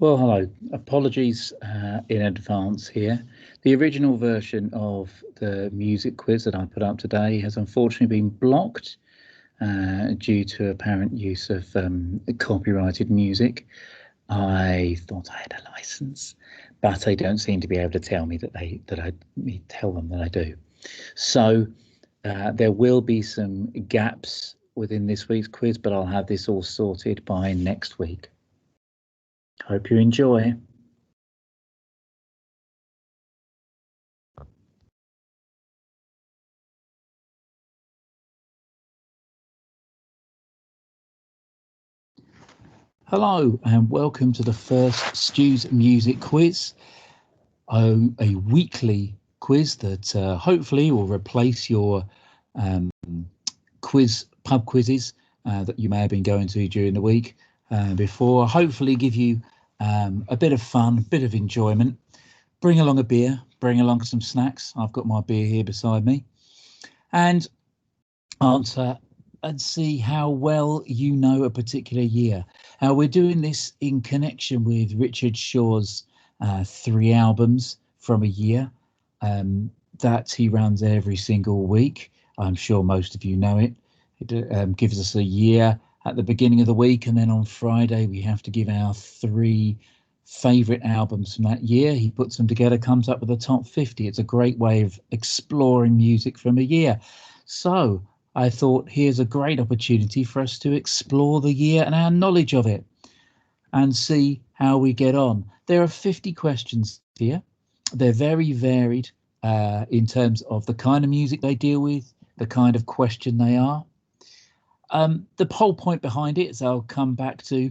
Well, hello. Apologies in advance here. The original version of the music quiz that I put up today has unfortunately been blocked due to apparent use of copyrighted music. I thought I had a license, but they don't seem to be able to tell me that I tell them that I do. So there will be some gaps within this week's quiz, but I'll have this all sorted by next week. Hope you enjoy. Hello and welcome to the first Stu's Music Quiz, a weekly quiz that hopefully will replace your pub quizzes that you may have been going to during the week before. Hopefully give you a bit of fun, a bit of enjoyment. Bring along a beer, bring along some snacks. I've got my beer here beside me. And answer and see how well you know a particular year. We're doing this in connection with Richard Shaw's 3 albums from a year that he runs every single week. I'm sure most of you know it. It gives us a year at the beginning of the week, and then on Friday we have to give our 3 favourite albums from that year. He puts them together, comes up with a top 50. It's a great way of exploring music from a year. So I thought here's a great opportunity for us to explore the year and our knowledge of it and see how we get on. There are 50 questions here. They're very varied in terms of the kind of music they deal with, the kind of question they are. The whole point behind it, as I'll come back to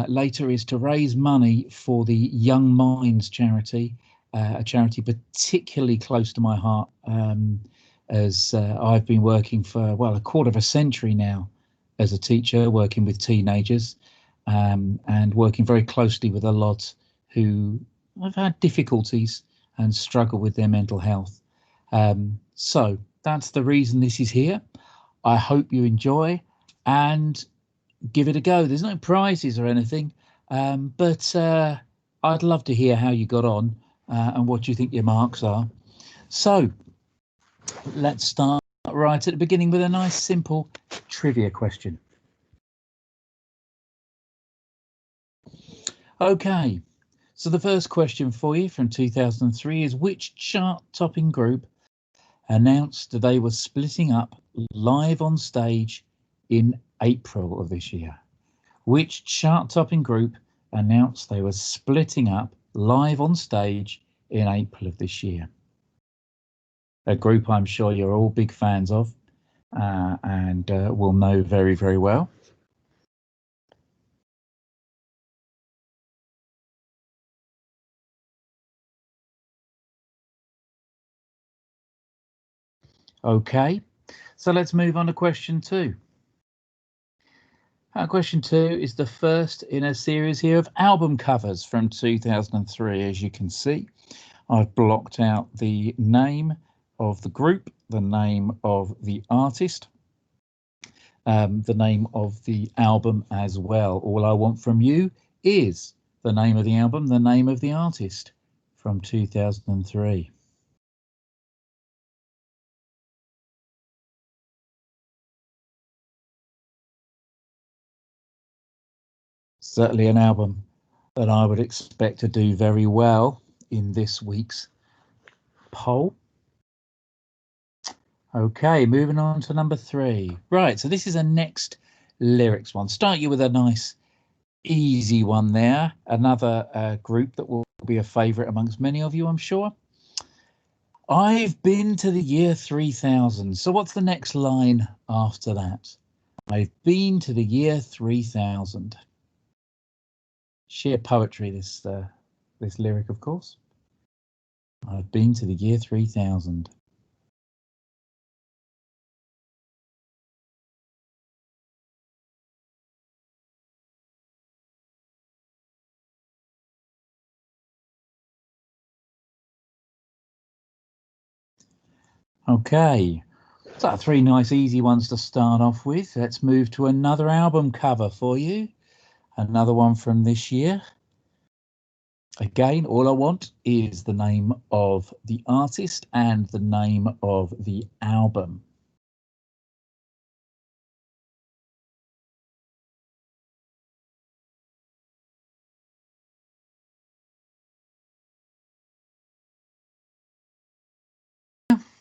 later, is to raise money for the Young Minds charity, a charity particularly close to my heart. As I've been working for, well, a quarter of a century now as a teacher, working with teenagers and working very closely with a lot who have had difficulties and struggle with their mental health. So that's the reason this is here. I hope you enjoy and give it a go. There's no prizes or anything, but I'd love to hear how you got on and what you think your marks are. So let's start right at the beginning with a nice simple trivia question. Okay, so the first question for you from 2003 is, which chart-topping group announced that they were splitting up live on stage in April of this year? Which chart-topping group announced they were splitting up live on stage in April of this year? A group I'm sure you're all big fans of and will know very, very well. Okay, so let's move on to question 2. Question 2 is the first in a series here of album covers from 2003. As you can see, I've blocked out the name of the group, the name of the artist, the name of the album as well. All I want from you is the name of the album, the name of the artist from 2003. Certainly an album that I would expect to do very well in this week's poll. Okay, moving on to number 3. Right, so this is a next lyrics one. Start you with a nice easy one there. Another group that will be a favourite amongst many of you, I'm sure. I've been to the year 3000. So what's the next line after that? I've been to the year 3000. Sheer poetry, this lyric, of course. I've been to the year 3000. Okay, so 3 nice easy ones to start off with. Let's move to another album cover for you. Another one from this year. Again, all I want is the name of the artist and the name of the album.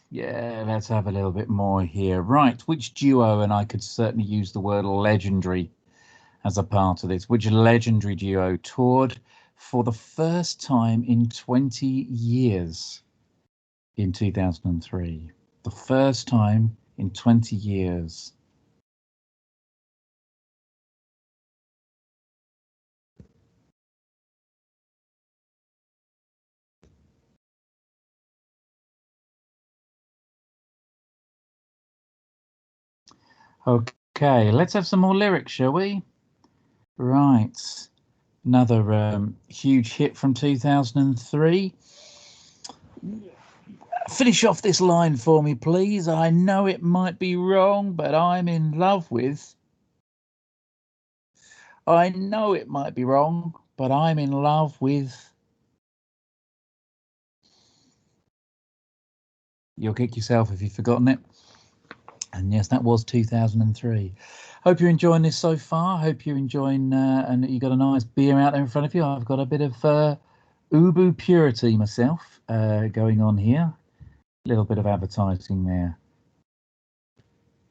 Yeah, let's have a little bit more here. Right, which duo, and I could certainly use the word legendary as a part of this, which legendary duo toured for the first time in 20 years in 2003? The first time in 20 years. Okay, let's have some more lyrics, shall we? Right. Another huge hit from 2003. Finish off this line for me, please. I know it might be wrong, but I'm in love with. I know it might be wrong, but I'm in love with. You'll kick yourself if you've forgotten it. And yes, that was 2003. Hope you're enjoying this so far. Hope you're enjoying and you got a nice beer out there in front of you. I've got a bit of Ubu Purity myself going on here. A little bit of advertising there.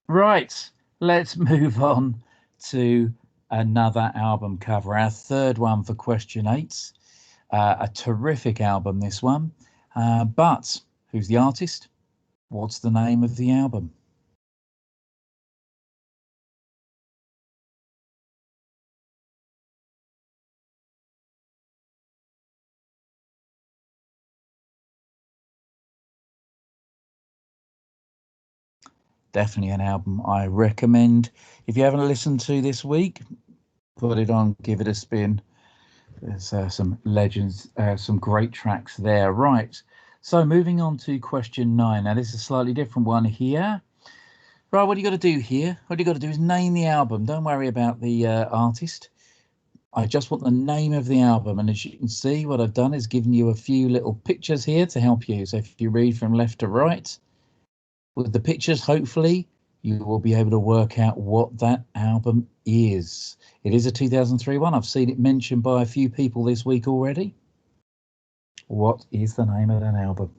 Right, let's move on to another album cover. Our third one for question 8. A terrific album, this one. But who's the artist? What's the name of the album? Definitely an album I recommend. If you haven't listened to this week, put it on, give it a spin. There's some legends, some great tracks there. Right. So moving on to question 9. Now this is a slightly different one here. Right, what you got to do here? What you got to do is name the album. Don't worry about the artist. I just want the name of the album. And as you can see, what I've done is given you a few little pictures here to help you. So if you read from left to right, with the pictures, hopefully, you will be able to work out what that album is. It is a 2003 one. I've seen it mentioned by a few people this week already. What is the name of that album?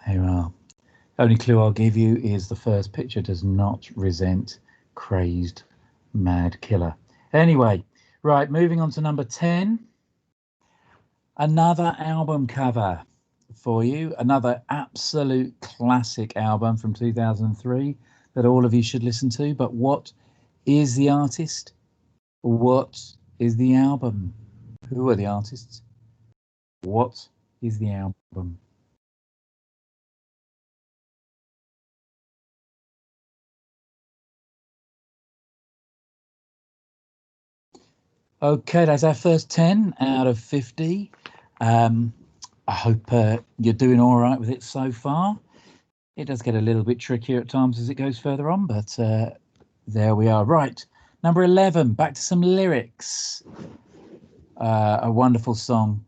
There you are. Only clue I'll give you is the first picture does not resent Crazed Mad Killer. Anyway, right, moving on to number 10. Another album cover for you. Another absolute classic album from 2003 that all of you should listen to. But what is the artist? What is the album? Who are the artists? What is the album? Okay, that's our first 10 out of 50. I hope you're doing all right with it so far. It does get a little bit trickier at times as it goes further on, but there we are. Right, number 11, back to some lyrics. A wonderful song.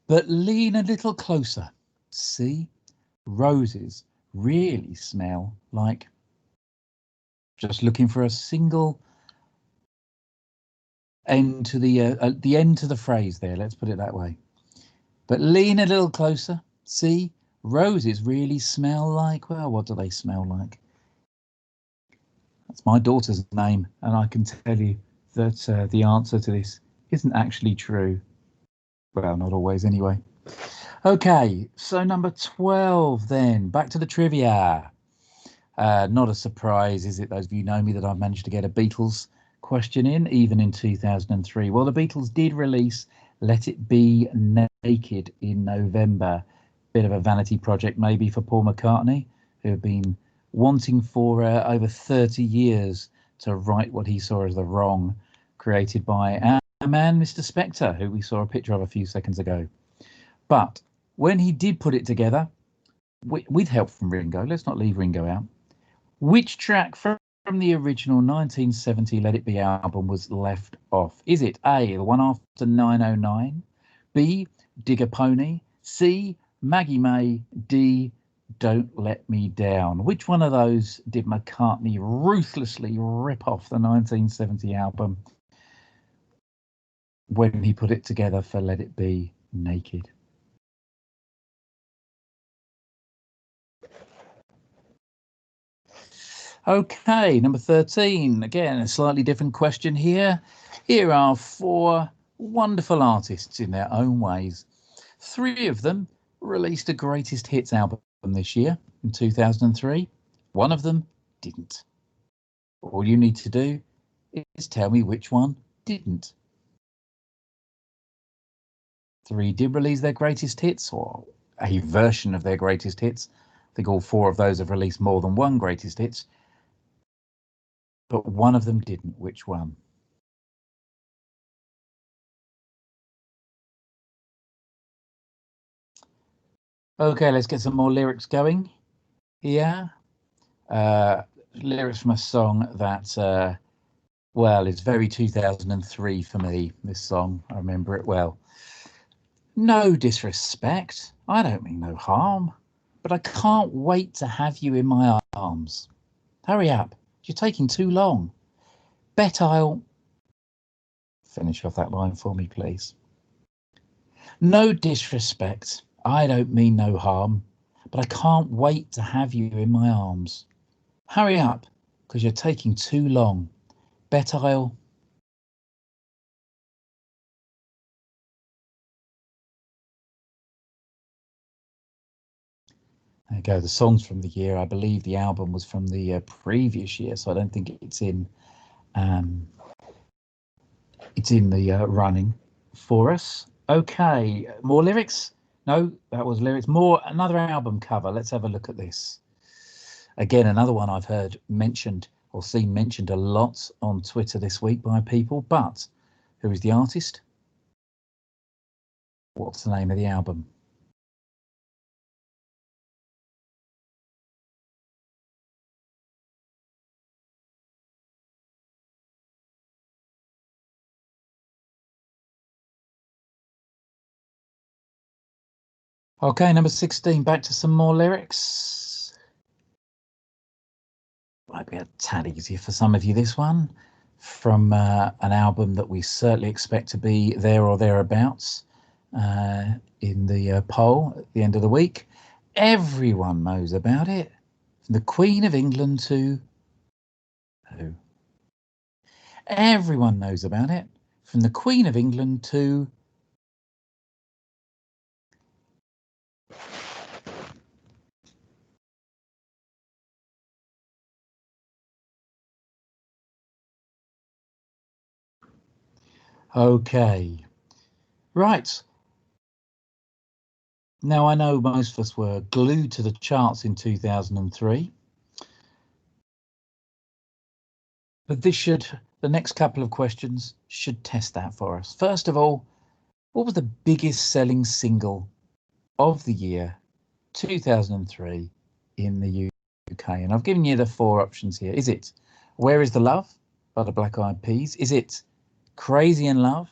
But lean a little closer. See, roses really smell like. Just looking for a single end to the end to the phrase there. Let's put it that way. But lean a little closer. See, roses really smell like. Well, what do they smell like? That's my daughter's name, and I can tell you that the answer to this isn't actually true. Well, not always, anyway. Okay, so number 12 then. Back to the trivia. Not a surprise, is it, those of you who know me, that I've managed to get a Beatles question in, even in 2003. Well, the Beatles did release Let It Be Naked in November. Bit of a vanity project maybe for Paul McCartney, who had been wanting for over 30 years to right what he saw as the wrong created by our man, Mr. Spector, who we saw a picture of a few seconds ago. But when he did put it together, with help from Ringo, let's not leave Ringo out, which track from the original 1970 Let It Be album was left off? Is it A, the one after 909, B, Dig a Pony, C, Maggie May, D, Don't Let Me Down? Which one of those did McCartney ruthlessly rip off the 1970 album when he put it together for Let It Be Naked? Okay, number 13. Again, a slightly different question here. Here are 4 wonderful artists in their own ways. 3 of them released a greatest hits album this year in 2003. 1 of them didn't. All you need to do is tell me which one didn't. 3 did release their greatest hits, or a version of their greatest hits. I think all 4 of those have released more than one greatest hits. But 1 of them didn't. Which one? Okay, let's get some more lyrics going. Yeah. Lyrics from a song that, well, is very 2003 for me, this song. I remember it well. No disrespect. I don't mean no harm. But I can't wait to have you in my arms. Hurry up. You're taking too long. Bet I'll... Finish off that line for me, please. No disrespect. I don't mean no harm. But I can't wait to have you in my arms. Hurry up, because you're taking too long. Bet I'll... There you go. The songs from the year. I believe the album was from the previous year, so I don't think it's in the running for us. Okay, more lyrics. No, that was lyrics. More another album cover. Let's have a look at this. Again, another one I've heard mentioned or seen mentioned a lot on Twitter this week by people. But who is the artist? What's the name of the album? Okay, number 16, back to some more lyrics. Might be a tad easier for some of you, this one. From an album that we certainly expect to be there or thereabouts in the poll at the end of the week. Everyone knows about it. From the Queen of England to... who? Everyone knows about it. From the Queen of England to... Okay. Right. Now, I know most of us were glued to the charts in 2003. But the next couple of questions should test that for us. First of all, what was the biggest selling single of the year 2003 in the UK? And I've given you the 4 options here. Is it Where Is the Love by the Black Eyed Peas? Is it Crazy in Love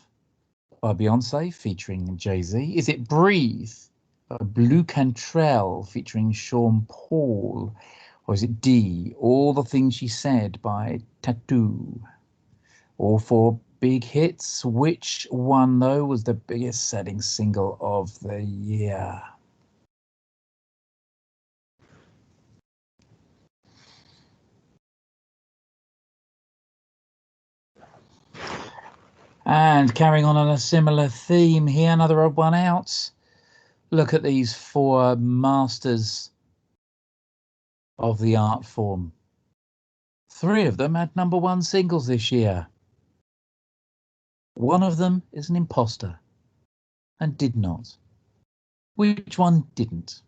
by Beyonce featuring Jay-Z? Is it Breathe by Blue Cantrell featuring Sean Paul? Or is it D, All the Things She Said by Tattoo? All 4 big hits. Which one, though, was the biggest selling single of the year? And carrying on a similar theme here, another odd one out. Look at these 4 masters of the art form. 3 of them had #1 singles this year. 1 of them is an imposter and did not. Which one didn't?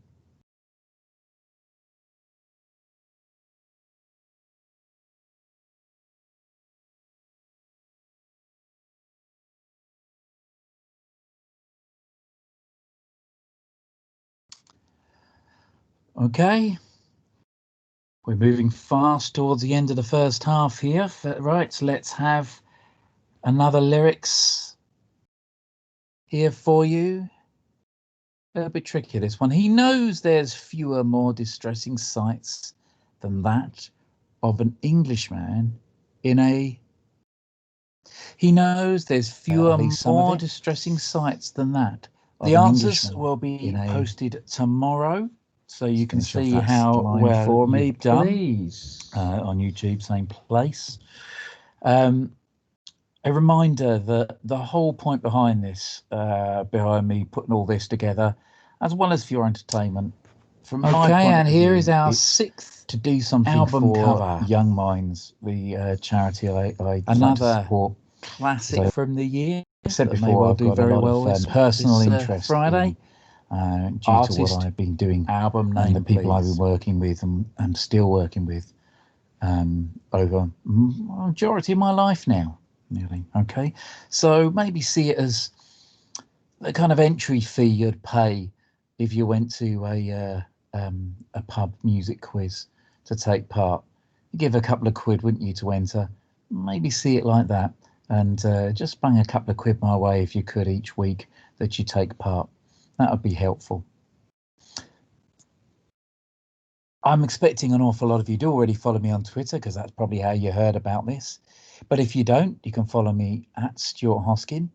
Okay. We're moving fast towards the end of the first half here. Right, so let's have another lyrics here for you. A bit tricky, this one. He knows there's fewer more distressing sights than that of an Englishman in a... He knows there's fewer more distressing sights than that. The answers will be posted tomorrow, so you can see how well you've done on YouTube, same place. A reminder that the whole point behind this, behind me putting all this together, as well as for your entertainment, from my point and here is our sixth to do something album for cover. Young Minds, the charity I like to support. Classic from the year. I said before, I've got very well of personal interest Friday. Due to what I've been doing, album name, and the people I've been working with and still working with over majority of my life now, nearly. Okay, so maybe see it as the kind of entry fee you'd pay if you went to a pub music quiz to take part. You give a couple of quid, wouldn't you, to enter? Maybe see it like that, and just bang a couple of quid my way if you could each week that you take part. That would be helpful. I'm expecting an awful lot of you do already follow me on Twitter, because that's probably how you heard about this. But if you don't, you can follow me at Stuart Hoskin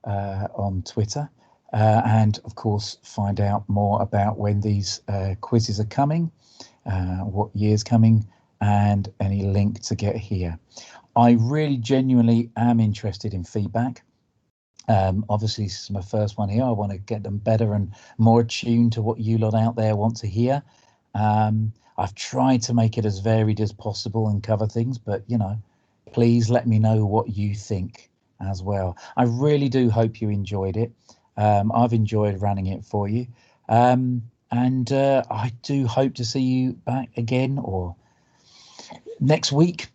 on Twitter, and of course find out more about when these quizzes are coming, what year's coming, and any link to get here. I really genuinely am interested in feedback. Obviously this is my first one here. I want to get them better and more attuned to what you lot out there want to hear. I've tried to make it as varied as possible and cover things, but you know, please let me know what you think as well. I really do hope you enjoyed it. I've enjoyed running it for you, and I do hope to see you back again or next week,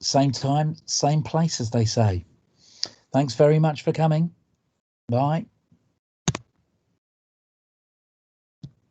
same time, same place, as they say. Thanks very much for coming. Bye.